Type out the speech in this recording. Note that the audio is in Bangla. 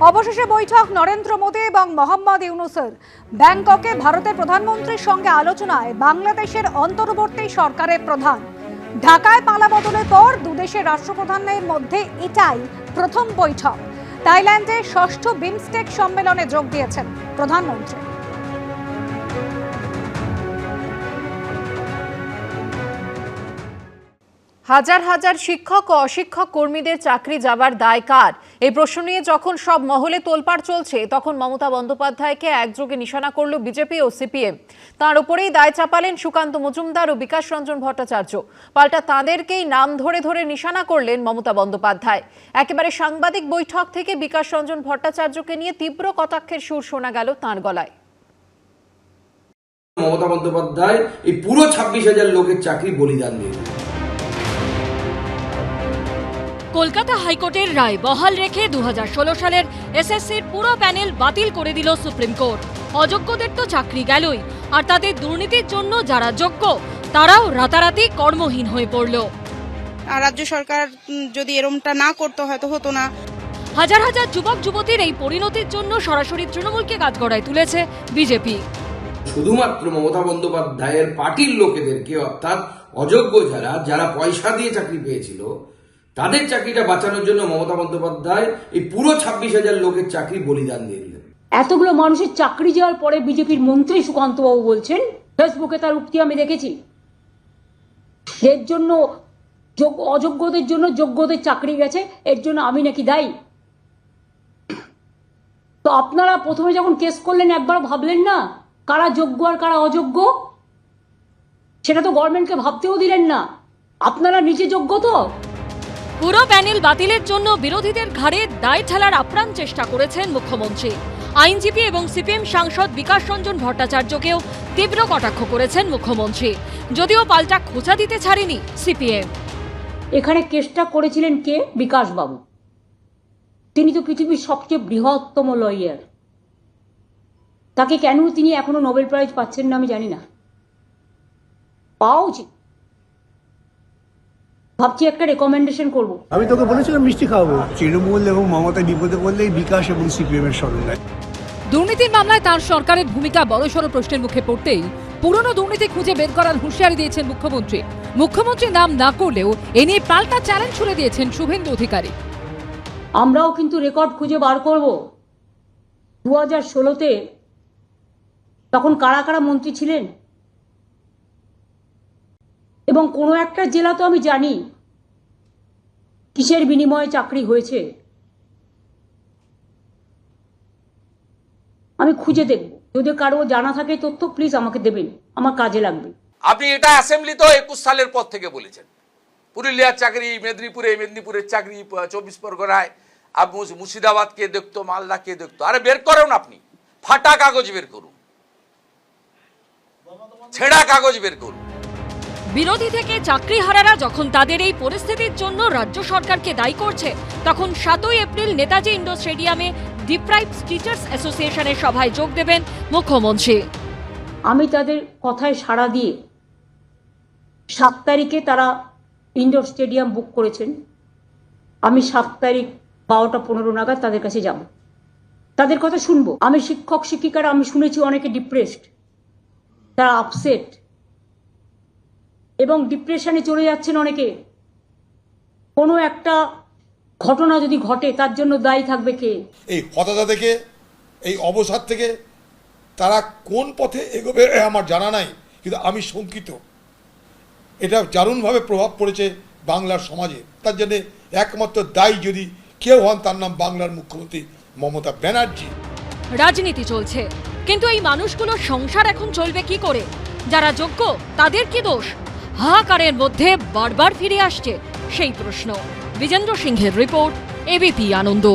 অবশেষে বৈঠক নরেন্দ্র মোদী এবং মোহাম্মদ ইউনূসের। ব্যাংককে ভারতের প্রধানমন্ত্রীর সঙ্গে আলোচনায় বাংলাদেশের অন্তর্বর্তী সরকারের প্রধান। ঢাকায় পালাবদলের পর দুদেশের রাষ্ট্রপ্রধানের মধ্যে এটাই প্রথম বৈঠক। থাইল্যান্ডে ষষ্ঠ বিমস্টেক সম্মেলনে যোগ দিয়েছেন প্রধানমন্ত্রী। হাজার হাজার শিক্ষক ও অশিক্ষক কর্মীদের চাকরি যাবার দায় কার? এই প্রশ্ন নিয়ে যখন সব মহলে তোলপাড় চলছে, তখন মমতা বন্দ্যোপাধ্যায়কে একযোগে নিশানা করল বিজেপি ও সিপিএম। তাঁর উপরেই দায় চাপালেন সুকান্ত মজুমদার ও বিকাশ রঞ্জন ভট্টাচার্য। পাল্টা তাঁদেরকেই নাম ধরে ধরে নিশানা করলেন মমতা বন্দ্যোপাধ্যায়। একেবারে সাংবাদিক বৈঠক থেকে বিকাশ রঞ্জন ভট্টাচার্যকে নিয়ে তীব্র কটাক্ষের সুর শোনা গেল তাঁর গলায়। মমতা বন্দ্যোপাধ্যায় এই পুরো 26,000 লোকের চাকরি বলিদান দিলেন। কলকাতা হাইকোর্টের রায় বহাল রেখে 2016 সালের এসএসসির পুরো প্যানেল বাতিল করে দিল সুপ্রিম কোর্ট। অযোগ্যদের তো চাকরি গেলই, আর তাদের দুর্নীতির জন্য যারা যোগ্য তারাও রাতারাতি কর্মহীন হয়ে পড়ল। রাজ্য সরকার যদি এরমটা না করতে হয়তো হতো না। হাজার হাজার যুবক যুবতীর এই পরিণতির জন্য সরাসরি তৃণমূলকে কাঠগড়ায় তুলেছে বিজেপি। শুধুমাত্র মমতা বন্দ্যোপাধ্যায়ের পার্টির লোকেদেরকে, অর্থাৎ অযোগ্য যারা পয়সা দিয়ে চাকরি পেয়েছিল, তাদের চাকরিটা বাঁচানোর জন্য মমতা বন্দ্যোপাধ্যায় এই পুরো 26,000 লোকের চাকরি বলিদান দিয়ে দিলেন। এতগুলো মানুষের চাকরি যাওয়ার পরে বিজেপির মন্ত্রী সুকান্ত বাবু বলছেন, ফেসবুকে তার উক্তি আমি দেখেছি, এর জন্য অযোগ্যদের জন্য যোগ্যদের চাকরি গেছে, এর জন্য আমি নাকি দায়ী। তো আপনারা প্রথমে যখন কেস করলেন একবার ভাবলেন না কারা যোগ্য আর কারা অযোগ্য? সেটা তো গভর্নমেন্টকে ভাবতেও দিলেন না। আপনারা নিজে যোগ্য তো? পুরো প্যানেল বাতিলের জন্য বিরোধীদের ঘাড়ে দায় ঠেলার আপ্রাণ চেষ্টা করেছেন মুখ্যমন্ত্রী। আইনজীবী এবং সিপিএম সাংসদ বিকাশ রঞ্জন ভট্টাচার্যকেও তীব্র কটাক্ষ করেছেন মুখ্যমন্ত্রী, যদিও পাল্টা খোঁচা দিতে ছাড়েনি সিপিএম। এখানে কেসটা করেছিলেন কে? বিকাশ বাবু। তিনি তো পৃথিবীর সবচেয়ে বৃহত্তম লয়ার। তাকে কেন তিনি এখনো নোবেল প্রাইজ পাচ্ছেন না আমি জানি না। পাওয়া উচিত। ভাবছি একটা রেকমেন্ডেশন করব। আমি তোকে বলেছিলাম মিষ্টি খাওয়াবো। তৃণমূল এবং মমতা বিপদে পড়লেই বিকাশ এবং সিপিএম এর স্মরণ নেয়। দুর্নীতির মামলায় তার সরকারের ভূমিকা বড়সড় প্রশ্নের মুখে পড়তেই পুরনো দুর্নীতি খুঁজে বের করার হুঁশিয়ারি দিয়েছেন মুখ্যমন্ত্রী। মুখ্যমন্ত্রী নাম না করলেও এ নিয়ে পাল্টা চ্যালেঞ্জ ছুড়ে দিয়েছেন শুভেন্দু অধিকারী। আমরাও কিন্তু রেকর্ড খুঁজে বার করব। 2016-তে তখন কারা কারা মন্ত্রী ছিলেন, এবং কোনো একটা জেলা তো আমি জানি কিসের বিনিময়ে চাকরি হয়েছে। আমি খুঁজে দেখব। যদি কারো জানা থাকে তথ্য প্লিজ আমাকে দেবেন, আমার কাজে লাগবে। আপনি এটা অ্যাসেম্বলি তো 21 সালের পর থেকে বলেছেন, পুরুলিয়ার চাকরি মেদিনীপুরের চাকরি 24 পরগনায়, মুর্শিদাবাদ কে দেখতো, মালদা কে দেখতো। আরে বের করুন, আপনি ফাটা কাগজ বের করুন, ছেঁড়া কাগজ বের করুন। বিরোধী থেকে চাকরিহারারা যখন তাদের এই পরিস্থিতির জন্য রাজ্য সরকারকে দায়ী করছে, তখন 7ই এপ্রিল নেতাজি ইন্ডোর স্টেডিয়ামে ডিপ্রাইভড টিচার্স অ্যাসোসিয়েশনের সভায় যোগ দেবেন মুখ্যমন্ত্রী। আমি তাদের কথায় সাড়া দিয়ে 7 তারিখে তারা ইন্ডোর স্টেডিয়াম বুক করেছেন। আমি 7 তারিখ 12টা 15 নাগাদ তাদের কাছে যাব, তাদের কথা শুনবো। আমি শিক্ষক শিক্ষিকারা, আমি শুনেছি অনেকে ডিপ্রেসড, তারা আপসেট এবং ডিপ্রেশনে চলে যাচ্ছেন অনেকে। কোনো একটা ঘটনা যদি ঘটে তার জন্য দায়ী থাকবে কে? এই হতাশা থেকে, এই অবসাদ থেকে তারা কোন পথে এগোবে আমার জানা নাই, কিন্তু আমি শঙ্কিত। এটা দারুণভাবে প্রভাব পড়েছে বাংলার সমাজে। তার জন্য একমাত্র দায়ী যদি কেউ হন, তার নাম বাংলার মুখ্যমন্ত্রী মমতা ব্যানার্জি। রাজনীতি চলছে, কিন্তু এই মানুষগুলোর সংসার এখন চলবে কি করে? যারা যোগ্য তাদের কি দোষ? হাহাকারের মধ্যে বারবার ফিরে আসছে সেই প্রশ্ন। বিজেন্দ্র সিংহের রিপোর্ট, এবিপি আনন্দ।